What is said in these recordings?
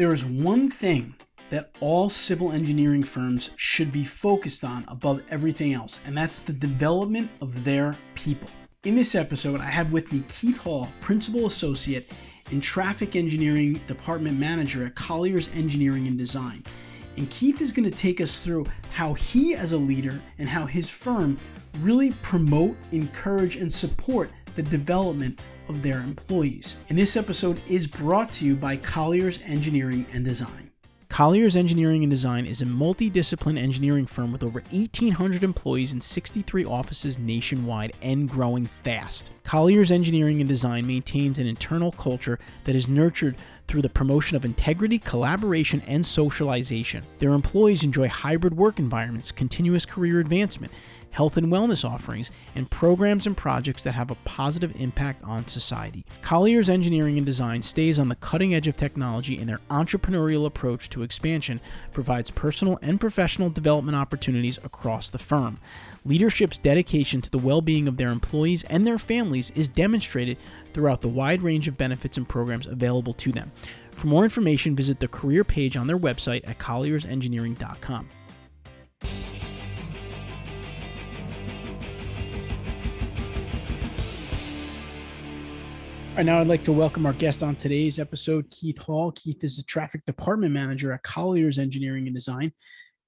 There is one thing that all civil engineering firms should be focused on above everything else, and that's the development of their people. In this episode, I have with me Keith Hall, Principal Associate and Traffic Engineering Department Manager at Colliers Engineering Design. And Keith is going to take us through how he as a leader and how his firm really promote, encourage, and support the development of their employees. And this episode is brought to you by Colliers Engineering and Design. Colliers Engineering and Design is a multidiscipline engineering firm with over 1,800 employees in 63 offices nationwide and growing fast. Colliers Engineering and Design maintains an internal culture that is nurtured through the promotion of integrity, collaboration, and socialization. Their employees enjoy hybrid work environments, continuous career advancement, health and wellness offerings, and programs and projects that have a positive impact on society. Colliers Engineering and Design stays on the cutting edge of technology, and their entrepreneurial approach to expansion provides personal and professional development opportunities across the firm. Leadership's dedication to the well-being of their employees and their families is demonstrated throughout the wide range of benefits and programs available to them. For more information, visit the career page on their website at colliersengineering.com. All right, now I'd like to welcome our guest on today's episode, Keith Hall. Keith is the Traffic Department Manager at Colliers Engineering and Design.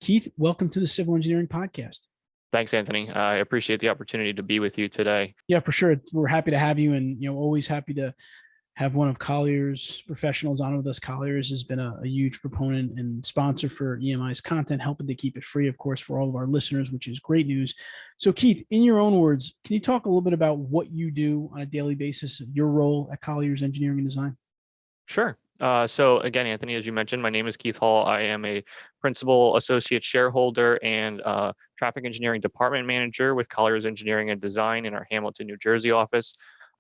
Keith, welcome to the Civil Engineering Podcast. Thanks, Anthony. I appreciate the opportunity to be with you today. Yeah, for sure. We're happy to have you, and always happy to have one of Colliers professionals on with us. Colliers has been a huge proponent and sponsor for EMI's content, helping to keep it free, of course, for all of our listeners, which is great news. So Keith, in your own words, can you talk a little bit about what you do on a daily basis, your role at Colliers Engineering and Design? Sure. So again, Anthony, as you mentioned, my name is Keith Hall. I am a principal associate shareholder and traffic engineering department manager with Colliers Engineering and Design in our Hamilton, New Jersey office.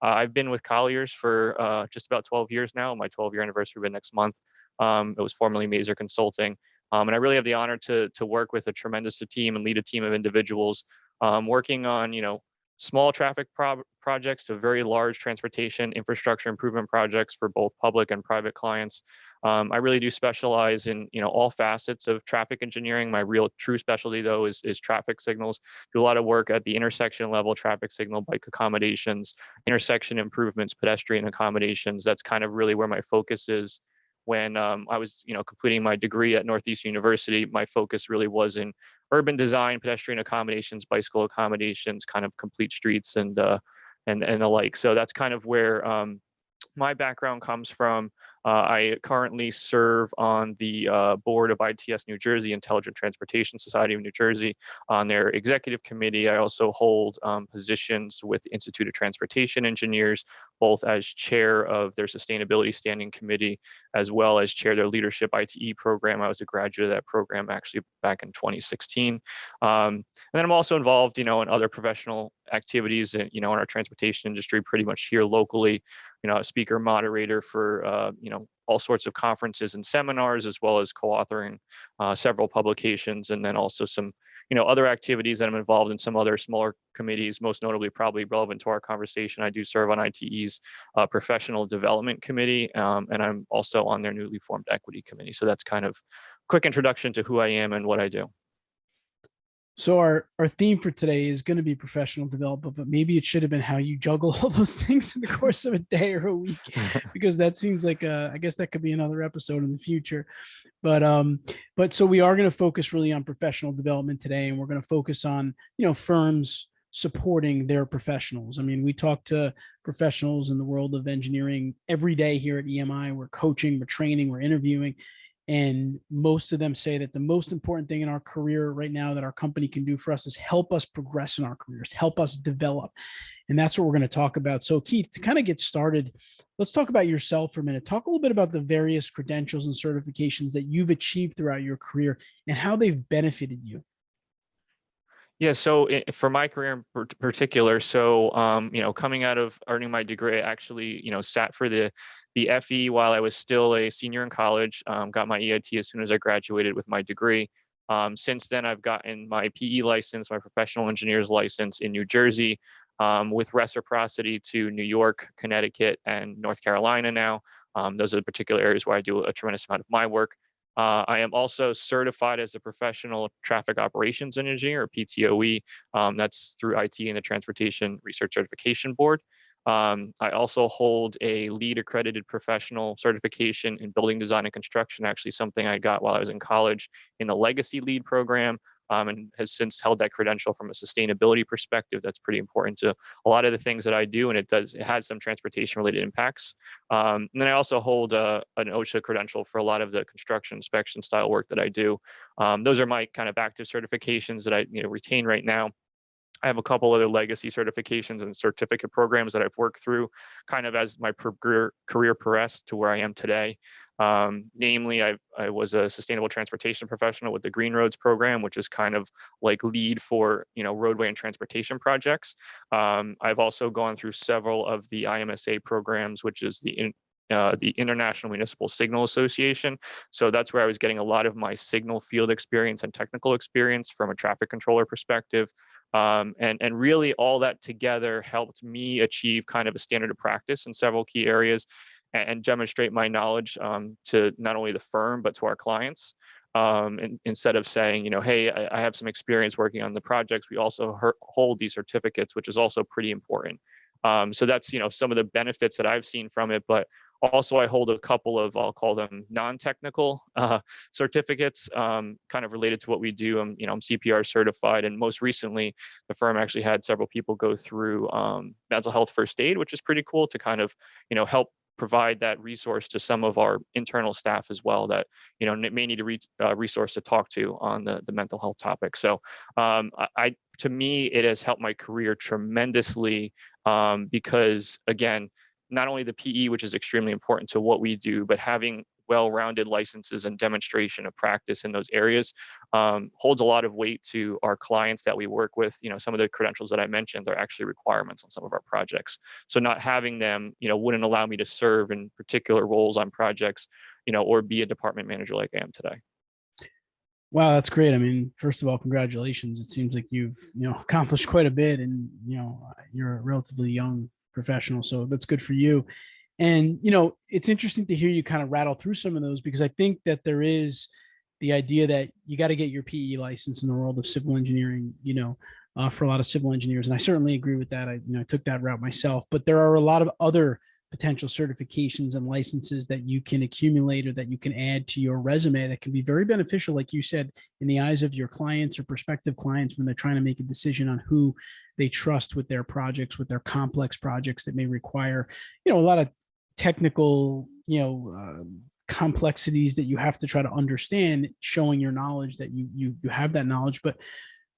I've been with Colliers for just about 12 years now. My 12-year anniversary will be next month. It was formerly Mazer Consulting. And I really have the honor to work with a tremendous team and lead a team of individuals working on, small traffic projects to very large transportation infrastructure improvement projects for both public and private clients. I really do specialize in all facets of traffic engineering. My real true specialty though is traffic signals. Do a lot of work at the intersection level, traffic signal, bike accommodations, intersection improvements, pedestrian accommodations. That's kind of really where my focus is. When I was, completing my degree at Northeast University, my focus really was in urban design, pedestrian accommodations, bicycle accommodations, kind of complete streets and the like. So that's kind of where my background comes from. I currently serve on the board of ITS New Jersey, Intelligent Transportation Society of New Jersey, on their executive committee. I also hold positions with the Institute of Transportation Engineers, both as chair of their sustainability standing committee, as well as chair their leadership ITE program. I was a graduate of that program actually back in 2016. And then I'm also involved, in other professional activities, in our transportation industry, pretty much here locally. A speaker moderator for, all sorts of conferences and seminars, as well as co-authoring several publications, and then also some, other activities that I'm involved in, some other smaller committees, most notably probably relevant to our conversation. I do serve on ITE's professional development committee, and I'm also on their newly formed equity committee. So that's kind of a quick introduction to who I am and what I do. So our theme for today is going to be professional development, but maybe it should have been how you juggle all those things in the course of a day or a week, because that seems like I guess that could be another episode in the future. But so we are going to focus really on professional development today, and we're going to focus on, firms supporting their professionals. I mean, we talk to professionals in the world of engineering every day here at EMI. We're coaching, we're training, we're interviewing. And most of them say that the most important thing in our career right now that our company can do for us is help us progress in our careers, help us develop. And that's what we're going to talk about. So Keith, to kind of get started, let's talk about yourself for a minute. Talk a little bit about the various credentials and certifications that you've achieved throughout your career and how they've benefited you. Yeah, so for my career in particular, so coming out of earning my degree, I actually sat for the FE while I was still a senior in college. Got my EIT as soon as I graduated with my degree. Since then, I've gotten my PE license, my professional engineer's license in New Jersey, with reciprocity to New York, Connecticut, and North Carolina now. Those are the particular areas where I do a tremendous amount of my work. I am also certified as a professional traffic operations engineer, or PTOE. That's through IT and the Transportation Research Certification Board. I also hold a LEED accredited professional certification in building design and construction, actually something I got while I was in college in the legacy LEED program, and has since held that credential from a sustainability perspective. That's pretty important to a lot of the things that I do, and it has some transportation related impacts. And then I also hold an OSHA credential for a lot of the construction inspection style work that I do. Those are my kind of active certifications that I retain right now. I have a couple other legacy certifications and certificate programs that I've worked through kind of as my career progressed to where I am today. Namely, I was a sustainable transportation professional with the Green Roads program, which is kind of like LEED for roadway and transportation projects. I've also gone through several of the IMSA programs, which is the International Municipal Signal Association. So that's where I was getting a lot of my signal field experience and technical experience from a traffic controller perspective. And really all that together helped me achieve kind of a standard of practice in several key areas and demonstrate my knowledge to not only the firm, but to our clients. And instead of saying, hey, I have some experience working on the projects, we also hold these certificates, which is also pretty important. So that's, some of the benefits that I've seen from it, but also I hold a couple of, I'll call them non-technical certificates, kind of related to what we do. I'm CPR certified, and most recently, the firm actually had several people go through mental health first aid, which is pretty cool to kind of, help provide that resource to some of our internal staff as well that may need a resource to talk to on the mental health topic. So to me, it has helped my career tremendously because again, not only the PE, which is extremely important to what we do, but having well-rounded licenses and demonstration of practice in those areas holds a lot of weight to our clients that we work with. Some of the credentials that I mentioned are actually requirements on some of our projects. So not having them, wouldn't allow me to serve in particular roles on projects, or be a department manager like I am today. Wow, that's great. I mean, first of all, congratulations. It seems like you've, accomplished quite a bit, and, you're a relatively young professional, so that's good for you. And, it's interesting to hear you kind of rattle through some of those, because I think that there is the idea that you got to get your PE license in the world of civil engineering, for a lot of civil engineers. And I certainly agree with that. I took that route myself, but there are a lot of other potential certifications and licenses that you can accumulate or that you can add to your resume that can be very beneficial, like you said, in the eyes of your clients or prospective clients when they're trying to make a decision on who they trust with their projects, with their complex projects that may require, a lot of technical, complexities that you have to try to understand, showing your knowledge that you have that knowledge. But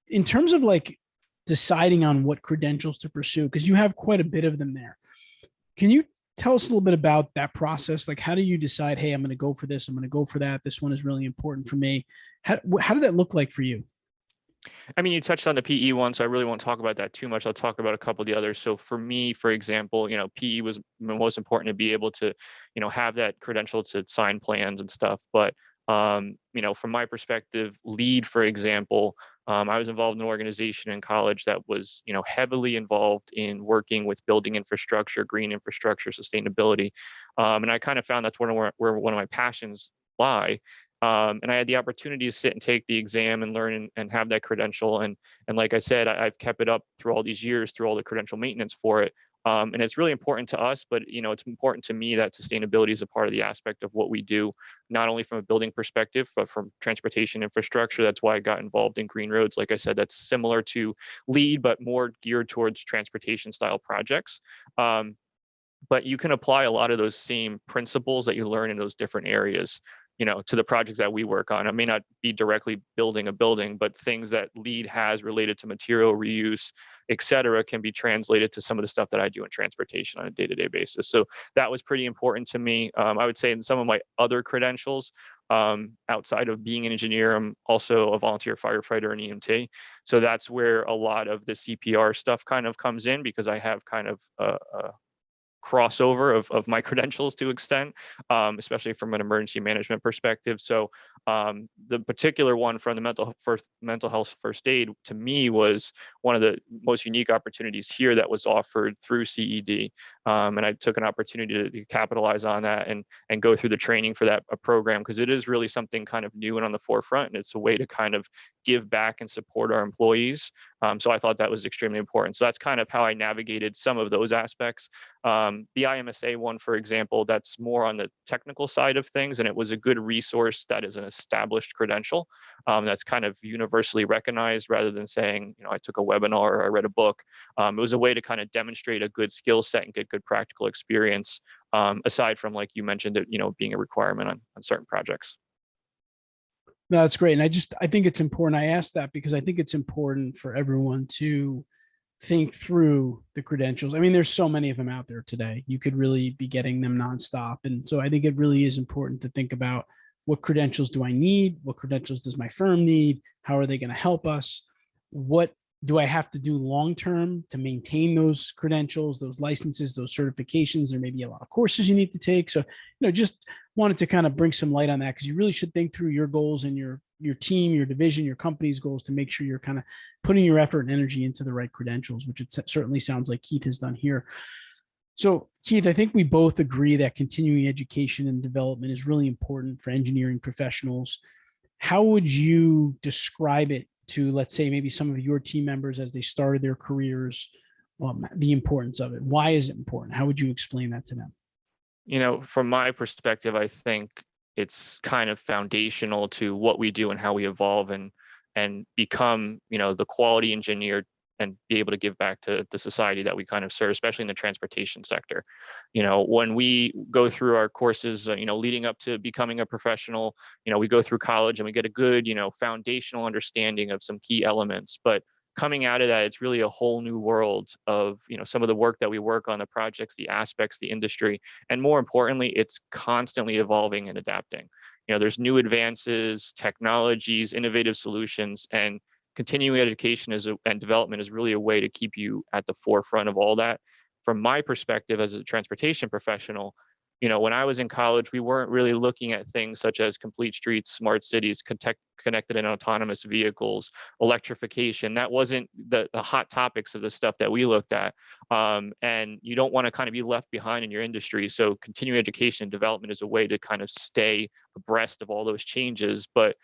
in terms of like deciding on what credentials to pursue, because you have quite a bit of them there, can you tell us a little bit about that process? Like, how do you decide, hey, I'm going to go for this, I'm going to go for that, this one is really important for me? How did that look like for you? I mean, you touched on the PE one, so I really won't talk about that too much. I'll talk about a couple of the others. So for me, for example, PE was most important to be able to, have that credential to sign plans and stuff. But from my perspective, LEED, for example, I was involved in an organization in college that was, heavily involved in working with building infrastructure, green infrastructure, sustainability. And I kind of found that's where one of my passions lie. And I had the opportunity to sit and take the exam and learn and have that credential. And like I said, I've kept it up through all these years, through all the credential maintenance for it. And it's really important to us, but it's important to me that sustainability is a part of the aspect of what we do, not only from a building perspective, but from transportation infrastructure. That's why I got involved in Green Roads. Like I said, that's similar to LEED, but more geared towards transportation style projects. But you can apply a lot of those same principles that you learn in those different areas, to the projects that we work on. I may not be directly building a building, but things that LEED has related to material reuse, et cetera, can be translated to some of the stuff that I do in transportation on a day-to-day basis. So that was pretty important to me. I would say in some of my other credentials, outside of being an engineer, I'm also a volunteer firefighter and EMT. So that's where a lot of the CPR stuff kind of comes in, because I have kind of a crossover of my credentials to extent, especially from an emergency management perspective. So the particular one from the mental health first aid to me was one of the most unique opportunities here that was offered through CED. And I took an opportunity to capitalize on that and go through the training for that program, because it is really something kind of new and on the forefront, and it's a way to kind of give back and support our employees. So I thought that was extremely important. So that's kind of how I navigated some of those aspects. The IMSA one, for example, that's more on the technical side of things, and it was a good resource that is an established credential that's kind of universally recognized, rather than saying, I took a webinar or I read a book. It was a way to kind of demonstrate a good skill set and get good practical experience, aside from, like you mentioned, it being a requirement on certain projects. No, that's great. And I think it's important. I asked that because I think it's important for everyone to think through the credentials. I mean, there's so many of them out there today. You could really be getting them nonstop. And so I think it really is important to think about, what credentials do I need? What credentials does my firm need? How are they going to help us? What do I have to do long-term to maintain those credentials, those licenses, those certifications? There may be a lot of courses you need to take. So, just wanted to kind of bring some light on that, because you really should think through your goals and your team, your division, your company's goals, to make sure you're kind of putting your effort and energy into the right credentials, which it certainly sounds like Keith has done here. So, Keith, I think we both agree that continuing education and development is really important for engineering professionals. How would you describe it to, let's say, maybe some of your team members as they started their careers, the importance of it? Why is it important? How would you explain that to them? From my perspective, I think it's kind of foundational to what we do and how we evolve and become, the quality engineer, and be able to give back to the society that we kind of serve, especially in the transportation sector. When we go through our courses, leading up to becoming a professional, we go through college and we get a good, foundational understanding of some key elements. But coming out of that, it's really a whole new world of, some of the work that we work on, the projects, the aspects, the industry, and more importantly, it's constantly evolving and adapting. There's new advances, technologies, innovative solutions, and continuing education and development is really a way to keep you at the forefront of all that. From my perspective as a transportation professional, when I was in college, we weren't really looking at things such as complete streets, smart cities, connected and autonomous vehicles, electrification. That wasn't the hot topics of the stuff that we looked at. And you don't want to kind of be left behind in your industry. So continuing education and development is a way to kind of stay abreast of all those changes. But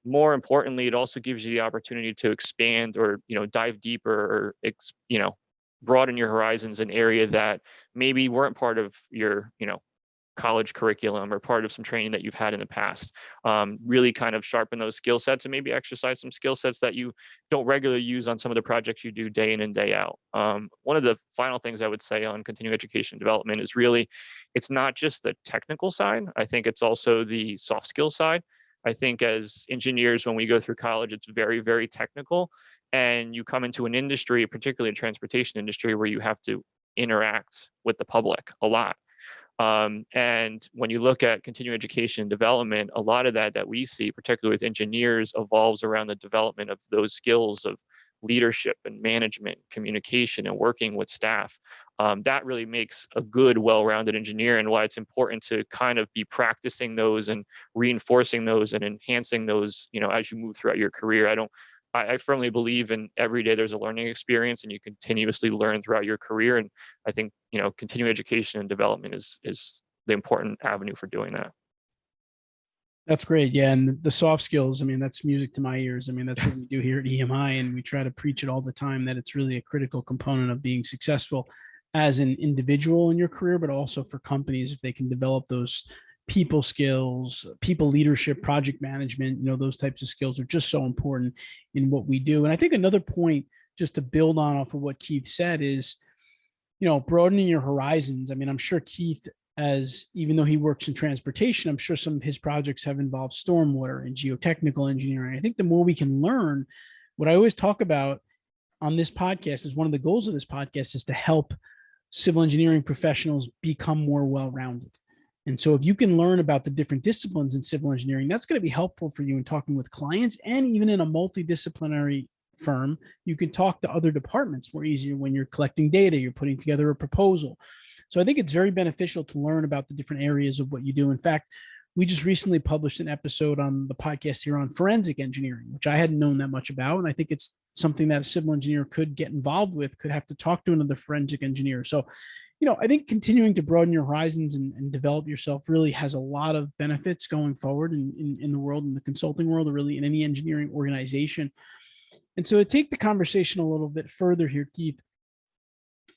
more importantly, it also gives you the opportunity to expand or, dive deeper or, broaden your horizons in area that maybe weren't part of your, college curriculum or part of some training that you've had in the past. Really kind of sharpen those skill sets and maybe exercise some skill sets that you don't regularly use on some of the projects you do day in and day out. One of the final things I would say on continuing education and development is really, it's not just the technical side. I think it's also the soft skills side. I think as engineers, when we go through college, it's very, very technical. And you come into an industry, particularly a transportation industry, where you have to interact with the public a lot. And when you look at continuing education and development, a lot of that we see, particularly with engineers, evolves around the development of those skills of leadership and management, communication, and working with staff. That really makes a good, well-rounded engineer, and why it's important to kind of be practicing those and reinforcing those and enhancing those, as you move throughout your career. I firmly believe in every day there's a learning experience, and you continuously learn throughout your career. And I think, continuing education and development is the important avenue for doing that. That's great. Yeah. And the soft skills, I mean, that's music to my ears. I mean, that's what we do here at EMI, and we try to preach it all the time, that it's really a critical component of being successful as an individual in your career, but also for companies, if they can develop those people skills, people leadership, project management, those types of skills are just so important in what we do. And I think another point, just to build on off of what Keith said, is, broadening your horizons. I mean, I'm sure Keith, even though he works in transportation, I'm sure some of his projects have involved stormwater and geotechnical engineering. I think the more we can learn, what I always talk about on this podcast is, one of the goals of this podcast is to help civil engineering professionals become more well-rounded. And so if you can learn about the different disciplines in civil engineering, that's going to be helpful for you in talking with clients. And even in a multidisciplinary firm, you can talk to other departments more easier when you're collecting data, you're putting together a proposal. So I think it's very beneficial to learn about the different areas of what you do. In fact, we just recently published an episode on the podcast here on forensic engineering, which I hadn't known that much about. And I think it's something that a civil engineer could get involved with, could have to talk to another forensic engineer. So, I think continuing to broaden your horizons and develop yourself really has a lot of benefits going forward in the world, in the consulting world, or really in any engineering organization. And so to take the conversation a little bit further here, Keith,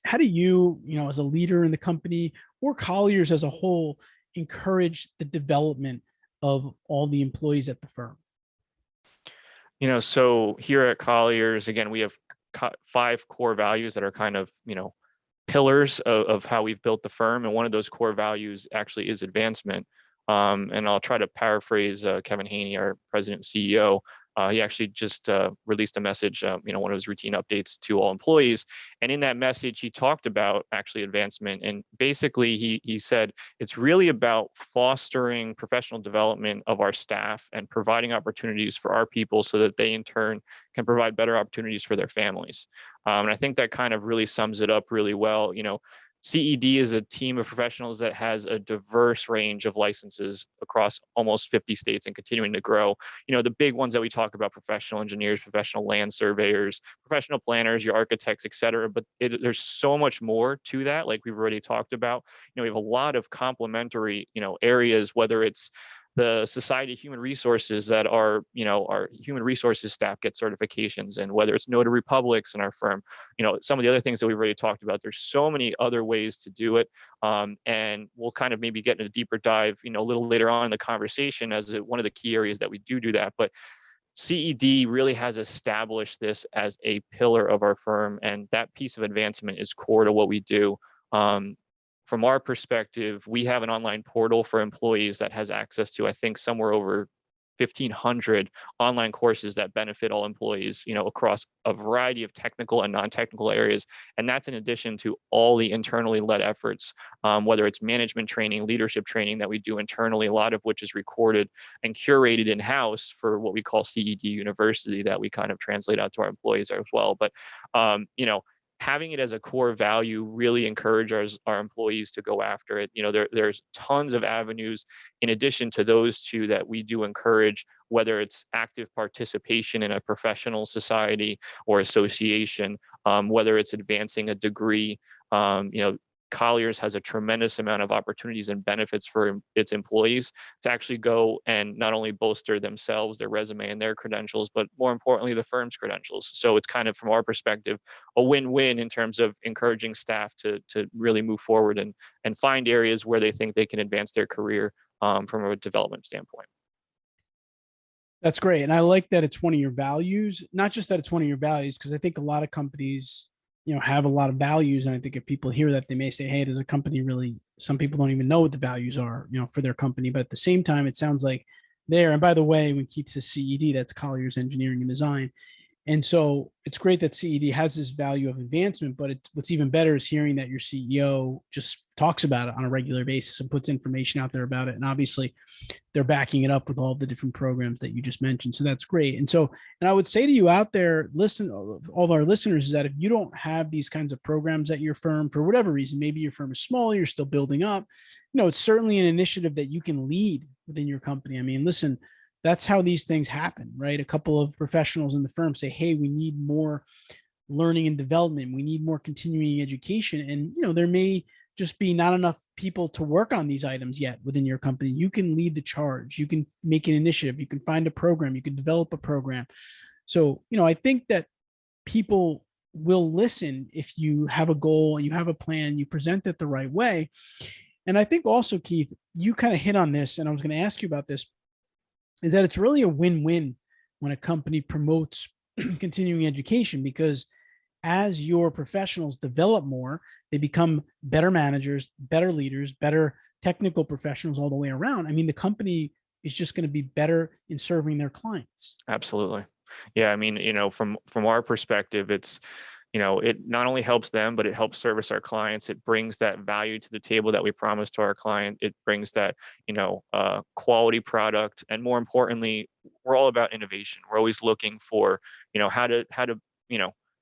how do you, as a leader in the company or Colliers as a whole, encourage the development of all the employees at the firm? So here at Colliers, again, we have 5 core values that are kind of, pillars of how we've built the firm. And one of those core values actually is advancement. And I'll try to paraphrase Kevin Haney, our president and CEO. He actually just released a message, one of his routine updates to all employees. And in that message, he talked about actually advancement. And basically, he said it's really about fostering professional development of our staff and providing opportunities for our people so that they in turn can provide better opportunities for their families. And I think that kind of really sums it up really well. CED is a team of professionals that has a diverse range of licenses across almost 50 states and continuing to grow. The big ones that we talk about: professional engineers, professional land surveyors, professional planners, your architects, et cetera. But there's so much more to that, like we've already talked about. We have a lot of complementary, areas, whether it's the Society of Human Resources that our human resources staff get certifications, and whether it's notary publics in our firm, some of the other things that we've already talked about. There's so many other ways to do it. And we'll kind of maybe get in a deeper dive, a little later on in the conversation as one of the key areas that we do that. But CED really has established this as a pillar of our firm, and that piece of advancement is core to what we do. From our perspective, we have an online portal for employees that has access to, I think, somewhere over 1,500 online courses that benefit all employees, across a variety of technical and non-technical areas. And that's in addition to all the internally led efforts, whether it's management training, leadership training that we do internally, a lot of which is recorded and curated in-house for what we call CED University, that we kind of translate out to our employees as well. But, having it as a core value really encourages our employees to go after it. There's tons of avenues in addition to those two that we do encourage, whether it's active participation in a professional society or association, whether it's advancing a degree. Colliers has a tremendous amount of opportunities and benefits for its employees to actually go and not only bolster themselves, their resume and their credentials, but more importantly, the firm's credentials. So it's kind of, from our perspective, a win-win in terms of encouraging staff to really move forward and find areas where they think they can advance their career from a development standpoint. That's great. And I like that it's one of your values, not just that it's one of your values, because I think a lot of companies have a lot of values. And I think if people hear that, they may say, hey, does a company really, some people don't even know what the values are, for their company. But at the same time, it sounds like there, and by the way, when Keith says CED, that's Colliers Engineering and Design. And so it's great that CED has this value of advancement, but what's even better is hearing that your CEO just talks about it on a regular basis and puts information out there about it. And obviously they're backing it up with all the different programs that you just mentioned. So that's great. And I would say to you out there, listen, all of our listeners, is that if you don't have these kinds of programs at your firm, for whatever reason, maybe your firm is small, you're still building up, it's certainly an initiative that you can lead within your company. I mean, listen, that's how these things happen, right? A couple of professionals in the firm say, hey, we need more learning and development. We need more continuing education. And, there may just be not enough people to work on these items yet within your company. You can lead the charge. You can make an initiative. You can find a program. You can develop a program. So, I think that people will listen if you have a goal and you have a plan, you present it the right way. And I think also, Keith, you kind of hit on this, and I was going to ask you about this, is that it's really a win-win when a company promotes continuing education, because as your professionals develop more, they become better managers, better leaders, better technical professionals all the way around. I mean, the company is just going to be better in serving their clients. Absolutely. Yeah. I mean, from our perspective, it's, it not only helps them, but it helps service our clients. It brings that value to the table that we promise to our client. It brings that, quality product. And more importantly, we're all about innovation. We're always looking for,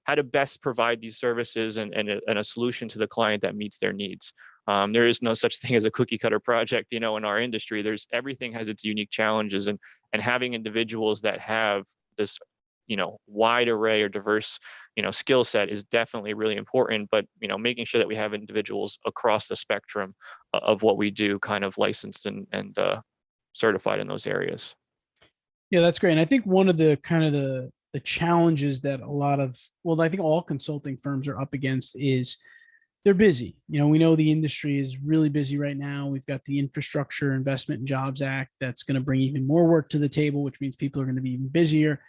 how to best provide these services and a solution to the client that meets their needs. There is no such thing as a cookie cutter project, in our industry. Everything has its unique challenges, and having individuals that have this, wide array or diverse, skill set is definitely really important. But, making sure that we have individuals across the spectrum of what we do kind of licensed and certified in those areas. Yeah, that's great. And I think one of the kind of the challenges that a lot of, well, I think all consulting firms are up against is they're busy. We know the industry is really busy right now. We've got the Infrastructure Investment and Jobs Act that's going to bring even more work to the table, which means people are going to be even busier.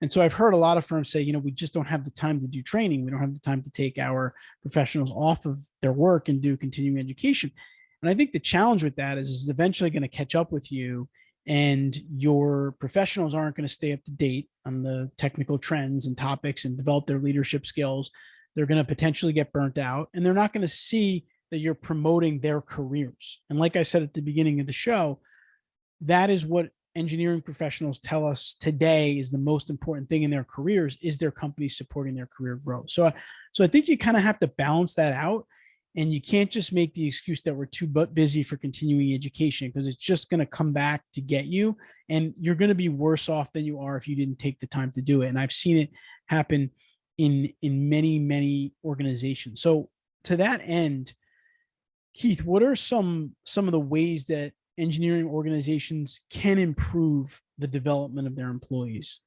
And so I've heard a lot of firms say, we just don't have the time to do training. We don't have the time to take our professionals off of their work and do continuing education. And I think the challenge with that is eventually going to catch up with you, and your professionals aren't going to stay up to date on the technical trends and topics and develop their leadership skills. They're going to potentially get burnt out, and they're not going to see that you're promoting their careers. And like I said at the beginning of the show, that is what engineering professionals tell us today is the most important thing in their careers, is their company supporting their career growth. So I think you kind of have to balance that out, and you can't just make the excuse that we're too busy for continuing education, because it's just going to come back to get you, and you're going to be worse off than you are if you didn't take the time to do it. And I've seen it happen in many organizations. So to that end, Keith, what are some of the ways that engineering organizations can improve the development of their employees?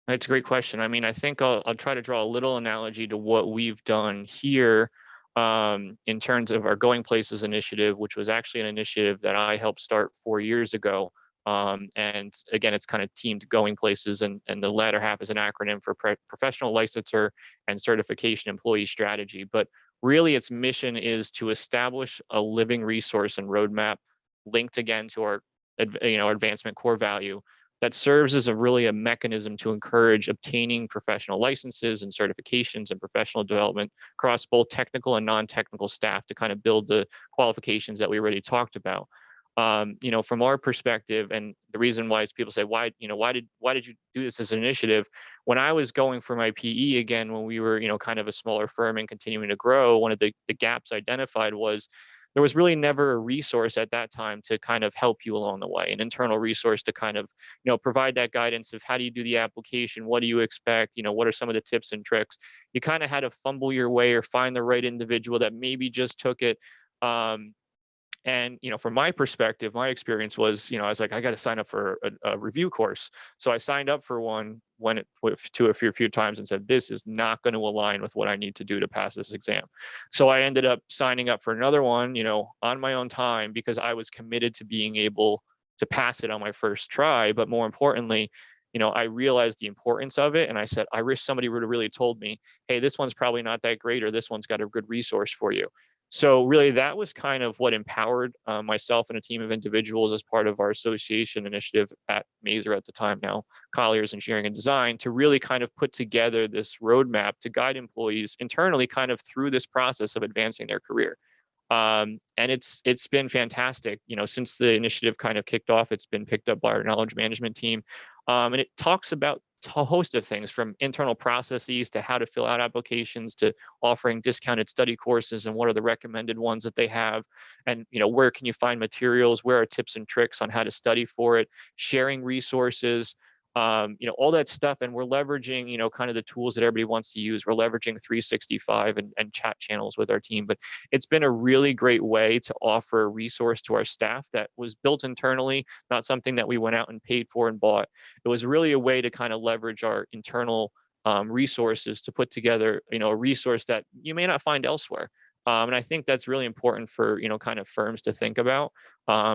That's a great question. I mean, I think I'll try to draw a little analogy to what we've done here, in terms of our Going Places initiative, which was actually an initiative that I helped start 4 years ago. And again, it's kind of teamed Going Places, and the latter half is an acronym for Professional Licensure and Certification Employee Strategy. But really, its mission is to establish a living resource and roadmap linked again to our advancement core value that serves as a mechanism to encourage obtaining professional licenses and certifications and professional development across both technical and non-technical staff to kind of build the qualifications that we already talked about. From our perspective, and the reason why is people say, why did you do this as an initiative? When I was going for my PE again, when we were, kind of a smaller firm and continuing to grow, one of the gaps identified was there was really never a resource at that time to kind of help you along the way, an internal resource to kind of, provide that guidance of how do you do the application? What do you expect? What are some of the tips and tricks? You kind of had to fumble your way or find the right individual that maybe just took it. And from my perspective, my experience was, I was like, I got to sign up for a review course. So I signed up for one, went to a few times and said, this is not going to align with what I need to do to pass this exam. So I ended up signing up for another one, on my own time, because I was committed to being able to pass it on my first try. But more importantly, I realized the importance of it. And I said, I wish somebody would have really told me, hey, this one's probably not that great, or this one's got a good resource for you. So really, that was kind of what empowered myself and a team of individuals as part of our association initiative at Maser at the time, now Colliers Engineering and Design, to really kind of put together this roadmap to guide employees internally kind of through this process of advancing their career. And it's been fantastic. Since the initiative kind of kicked off, it's been picked up by our knowledge management team. And it talks about a host of things, from internal processes to how to fill out applications, to offering discounted study courses and what are the recommended ones that they have, and where can you find materials, where are tips and tricks on how to study for it, sharing resources, all that stuff. And we're leveraging, kind of the tools that everybody wants to use. We're leveraging 365 and chat channels with our team. But it's been a really great way to offer a resource to our staff that was built internally, not something that we went out and paid for and bought. It was really a way to kind of leverage our internal resources to put together, a resource that you may not find elsewhere. And I think that's really important for, kind of firms to think about,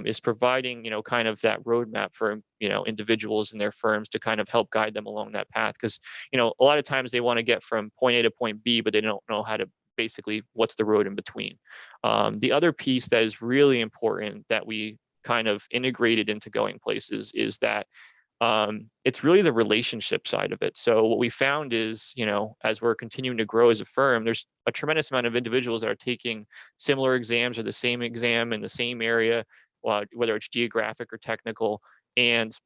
is providing, kind of that roadmap for, individuals in their firms to kind of help guide them along that path. Because, a lot of times they want to get from point A to point B, but they don't know how to basically, what's the road in between. The other piece that is really important that we kind of integrated into Going Places is that it's really the relationship side of it. So what we found is, as we're continuing to grow as a firm, there's a tremendous amount of individuals that are taking similar exams or the same exam in the same area, whether it's geographic or technical. And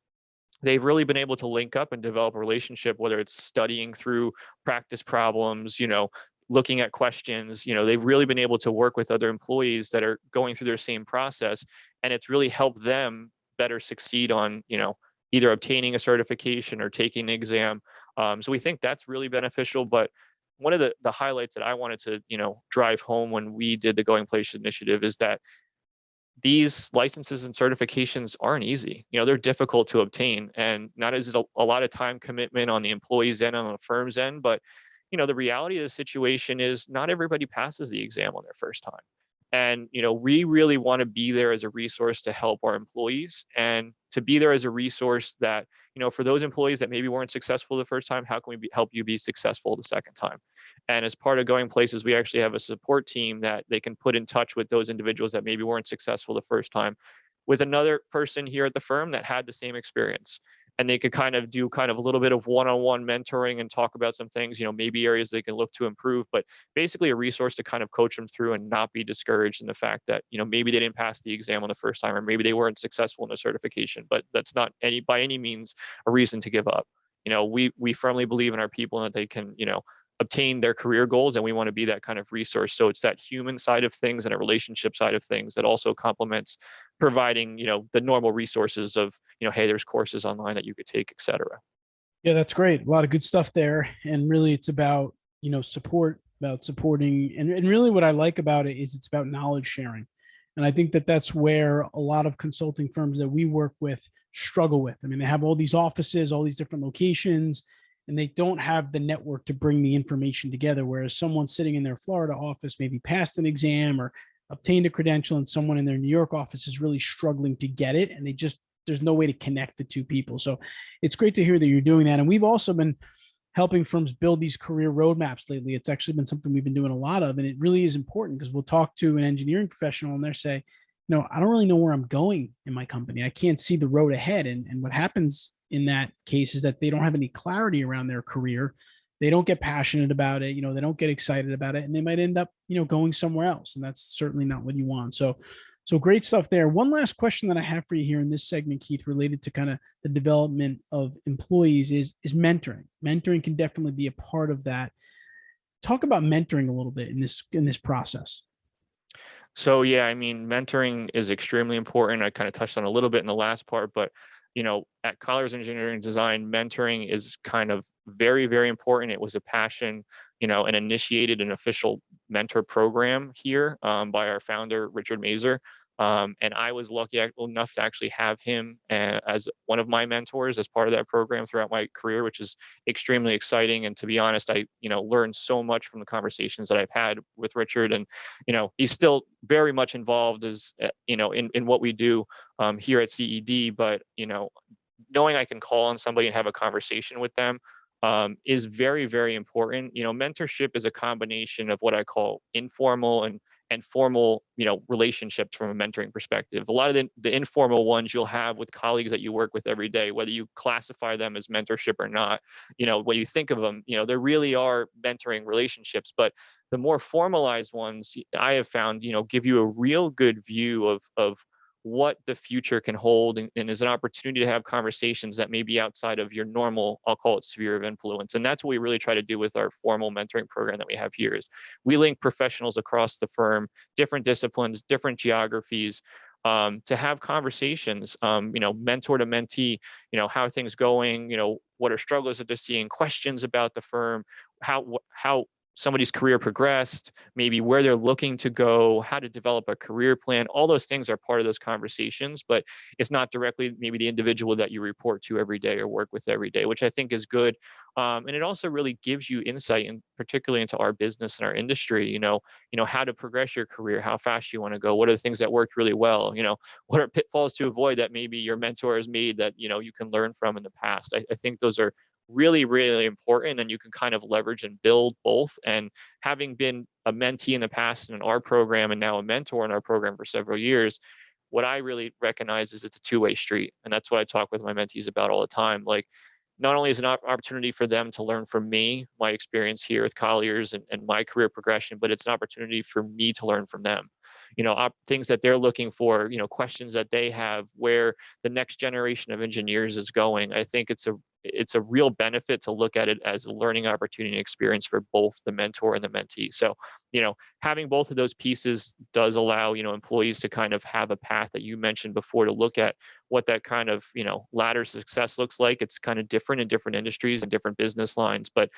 they've really been able to link up and develop a relationship, whether it's studying through practice problems, looking at questions. They've really been able to work with other employees that are going through their same process, and it's really helped them better succeed on, either obtaining a certification or taking an exam. So we think that's really beneficial. But one of the highlights that I wanted to, drive home when we did the Going Places initiative is that these licenses and certifications aren't easy. They're difficult to obtain, and not as a lot of time commitment on the employee's end, on the firm's end. But the reality of the situation is not everybody passes the exam on their first time. And we really want to be there as a resource to help our employees, and to be there as a resource that, for those employees that maybe weren't successful the first time, how can we help you be successful the second time? And as part of Going Places, we actually have a support team that they can put in touch with those individuals that maybe weren't successful the first time, with another person here at the firm that had the same experience. And they could kind of do kind of a little bit of one-on-one mentoring and talk about some things, maybe areas they can look to improve, but basically a resource to kind of coach them through and not be discouraged in the fact that, maybe they didn't pass the exam on the first time, or maybe they weren't successful in the certification. But that's not by any means a reason to give up. We firmly believe in our people and that they can, obtain their career goals, and we want to be that kind of resource. So it's that human side of things and a relationship side of things that also complements providing, the normal resources of, hey, there's courses online that you could take, et cetera. Yeah, that's great. A lot of good stuff there. And really it's about, support, about supporting. And really what I like about it is it's about knowledge sharing. And I think that that's where a lot of consulting firms that we work with struggle with. I mean, they have all these offices, all these different locations, and they don't have the network to bring the information together. Whereas someone sitting in their Florida office maybe passed an exam or obtained a credential, and someone in their New York office is really struggling to get it. And there's no way to connect the two people. So it's great to hear that you're doing that. And we've also been helping firms build these career roadmaps lately. It's actually been something we've been doing a lot of, and it really is important because we'll talk to an engineering professional and they'll say, I don't really know where I'm going in my company. I can't see the road ahead. And what happens in that case is that they don't have any clarity around their career. They don't get passionate about it. They don't get excited about it, and they might end up, going somewhere else. And that's certainly not what you want. So great stuff there. One last question that I have for you here in this segment, Keith, related to kind of the development of employees is mentoring. Mentoring can definitely be a part of that. Talk about mentoring a little bit in this process. So yeah, I mean, mentoring is extremely important. I kind of touched on a little bit in the last part, but at Colliers Engineering Design, mentoring is kind of very, very important. It was a passion, and initiated an official mentor program here by our founder, Richard Mazer. And I was lucky enough to actually have him as one of my mentors as part of that program throughout my career, which is extremely exciting. And to be honest, I, learned so much from the conversations that I've had with Richard. And, he's still very much involved in what we do here at CED. But, knowing I can call on somebody and have a conversation with them is very, very important. Mentorship is a combination of what I call informal and formal, relationships from a mentoring perspective. A lot of the informal ones you'll have with colleagues that you work with every day, whether you classify them as mentorship or not, when you think of them, there really are mentoring relationships. But the more formalized ones I have found, give you a real good view of what the future can hold, and is an opportunity to have conversations that may be outside of your normal, I'll call it, sphere of influence. And that's what we really try to do with our formal mentoring program that we have here. Is we link professionals across the firm, different disciplines, different geographies, to have conversations, mentor to mentee, how are things going, what are struggles that they're seeing, questions about the firm, how somebody's career progressed, maybe where they're looking to go, how to develop a career plan. All those things are part of those conversations, but it's not directly maybe the individual that you report to every day or work with every day, which I think is good. And it also really gives you insight, and particularly into our business and our industry, how to progress your career, how fast you want to go, what are the things that worked really well, what are pitfalls to avoid that maybe your mentor has made that, you can learn from in the past. I think those are really, really important, and you can kind of leverage and build both. And having been a mentee in the past in our program and now a mentor in our program for several years, what I really recognize is it's a two-way street. And that's what I talk with my mentees about all the time. Like, not only is it an opportunity for them to learn from me, my experience here with Colliers and my career progression, but it's an opportunity for me to learn from them. Things that they're looking for, questions that they have, where the next generation of engineers is going. I think it's a real benefit to look at it as a learning opportunity and experience for both the mentor and the mentee. So, having both of those pieces does allow, employees to kind of have a path that you mentioned before to look at what that kind of, ladder success looks like. It's kind of different in different industries and different business lines, but,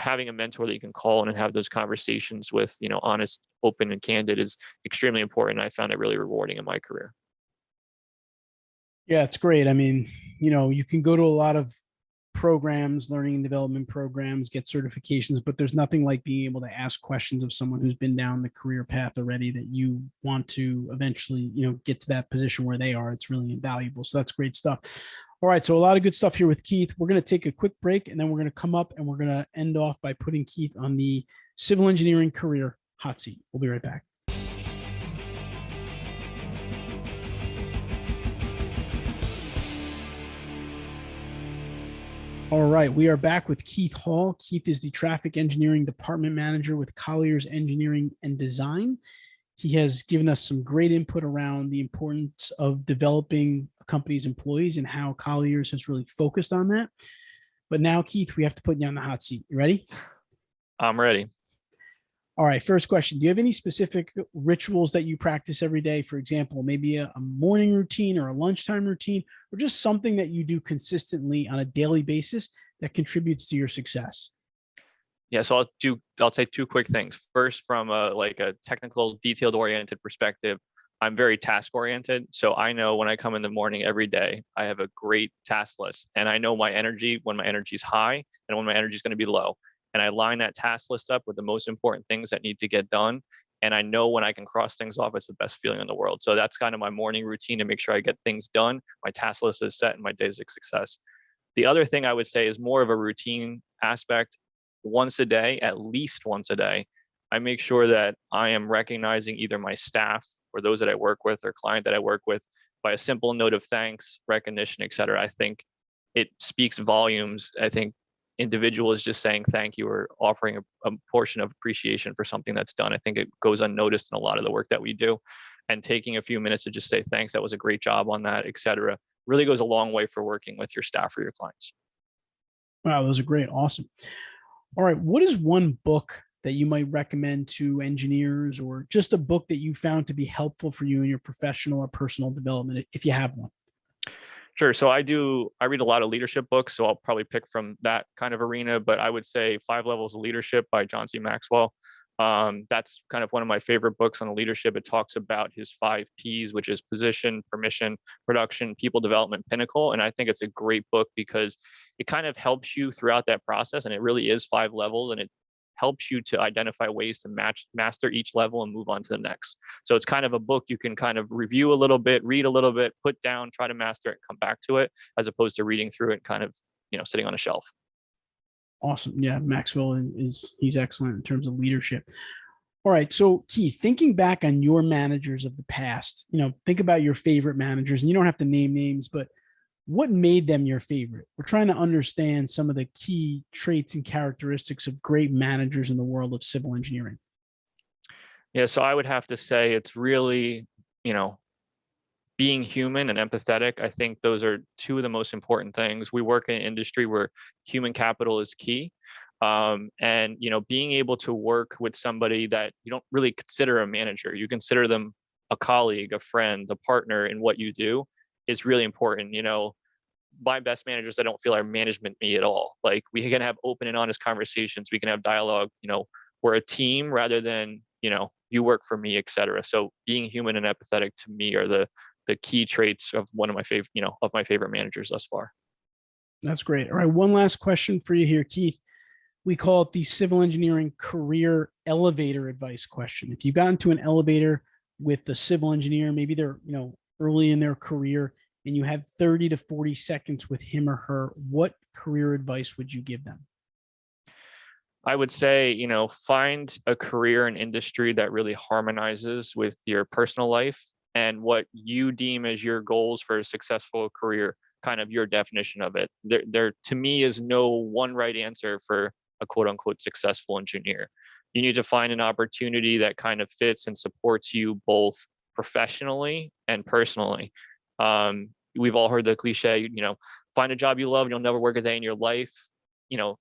having a mentor that you can call in and have those conversations with, honest, open, and candid is extremely important. I found it really rewarding in my career. Yeah, it's great. I mean, you can go to a lot of programs, learning and development programs, get certifications, but there's nothing like being able to ask questions of someone who's been down the career path already that you want to eventually, get to that position where they are. It's really invaluable. So that's great stuff. All right. So a lot of good stuff here with Keith. We're going to take a quick break and then we're going to come up and we're going to end off by putting Keith on the civil engineering career hot seat. We'll be right back. All right, we are back with Keith Hall. Keith is the Traffic Engineering Department Manager with Colliers Engineering and Design. He has given us some great input around the importance of developing a company's employees and how Colliers has really focused on that. But now, Keith, we have to put you on the hot seat. You ready? I'm ready. All right, first question. Do you have any specific rituals that you practice every day? For example, maybe a morning routine or a lunchtime routine, or just something that you do consistently on a daily basis that contributes to your success? Yeah, so I'll say two quick things. First, from a technical, detailed oriented perspective, I'm very task oriented. So I know when I come in the morning every day, I have a great task list, and I know my energy when my energy is high and when my energy is going to be low. And I line that task list up with the most important things that need to get done. And I know when I can cross things off, it's the best feeling in the world. So that's kind of my morning routine to make sure I get things done. My task list is set and my day's a success. The other thing I would say is more of a routine aspect. Once a day, at least once a day, I make sure that I am recognizing either my staff or those that I work with or client that I work with by a simple note of thanks, recognition, et cetera. I think it speaks volumes. I think individuals just saying thank you or offering a portion of appreciation for something that's done. I think it goes unnoticed in a lot of the work that we do. And taking a few minutes to just say thanks, that was a great job on that, et cetera, really goes a long way for working with your staff or your clients. Wow, those are great. Awesome. All right. What is one book that you might recommend to engineers, or just a book that you found to be helpful for you in your professional or personal development, if you have one? Sure. So I read a lot of leadership books, so I'll probably pick from that kind of arena, but I would say 5 Levels of Leadership by John C. Maxwell. That's kind of one of my favorite books on leadership. It talks about his 5 Ps, which is position, permission, production, people development, pinnacle. And I think it's a great book because it kind of helps you throughout that process. And it really is 5 levels, and it helps you to identify ways to master each level and move on to the next. So it's kind of a book you can kind of review a little bit, read a little bit, put down, try to master it, come back to it, as opposed to reading through it kind of, sitting on a shelf. Awesome. Yeah, Maxwell he's excellent in terms of leadership. All right. So Keith, thinking back on your managers of the past, think about your favorite managers, and you don't have to name names, but what made them your favorite? We're trying to understand some of the key traits and characteristics of great managers in the world of civil engineering. Yeah, so I would have to say it's really, being human and empathetic. I think those are two of the most important things. We work in an industry where human capital is key. And being able to work with somebody that you don't really consider a manager, you consider them a colleague, a friend, a partner in what you do, is really important. My best managers, I don't feel are management me at all. Like, we can have open and honest conversations, we can have dialogue. We're a team rather than you work for me, et cetera. So being human and empathetic to me are the key traits of one of my favorite of my favorite managers thus far. That's great. All right, one last question for you here, Keith. We call it the civil engineering career elevator advice question. If you got into an elevator with the civil engineer, maybe they're early in their career, and you had 30 to 40 seconds with him or her, what career advice would you give them? I would say, find a career and industry that really harmonizes with your personal life and what you deem as your goals for a successful career, kind of your definition of it. There to me is no one right answer for a quote unquote successful engineer. You need to find an opportunity that kind of fits and supports you both professionally and personally. we've all heard the cliche, find a job you love and you'll never work a day in your life.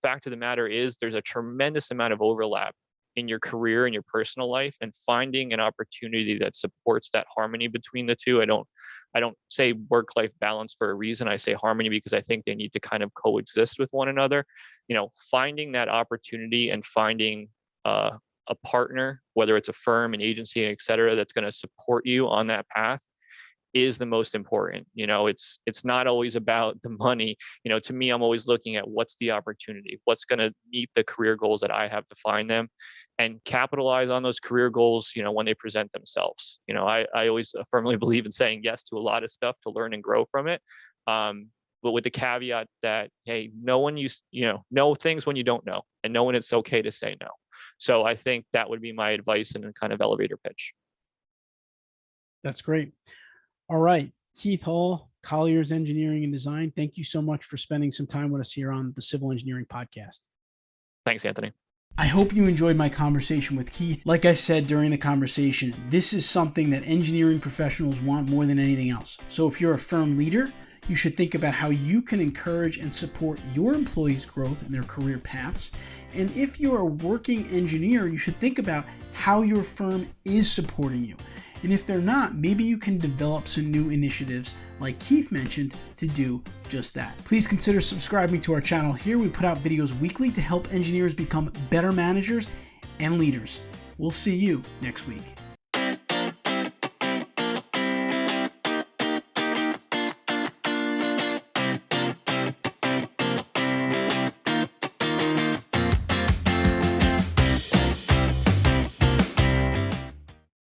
Fact of the matter is there's a tremendous amount of overlap in your career and your personal life, and finding an opportunity that supports that harmony between the two. I don't say work-life balance for a reason. I say harmony because I think they need to kind of coexist with one another. Finding that opportunity and finding a partner, whether it's a firm, an agency, et cetera, that's going to support you on that path is the most important. It's not always about the money. To me, I'm always looking at what's the opportunity, what's going to meet the career goals that I have defined them, and capitalize on those career goals, when they present themselves. I always firmly believe in saying yes to a lot of stuff to learn and grow from it. But with the caveat that, hey, know things when you don't know, and know when it's okay to say no. So I think that would be my advice and a kind of elevator pitch. That's great. All right, Keith Hall, Colliers Engineering and Design. Thank you so much for spending some time with us here on the Civil Engineering Podcast. Thanks, Anthony. I hope you enjoyed my conversation with Keith. Like I said during the conversation, this is something that engineering professionals want more than anything else. So if you're a firm leader, you should think about how you can encourage and support your employees' growth and their career paths. And if you're a working engineer, you should think about how your firm is supporting you. And if they're not, maybe you can develop some new initiatives like Keith mentioned to do just that. Please consider subscribing to our channel here. We put out videos weekly to help engineers become better managers and leaders. We'll see you next week.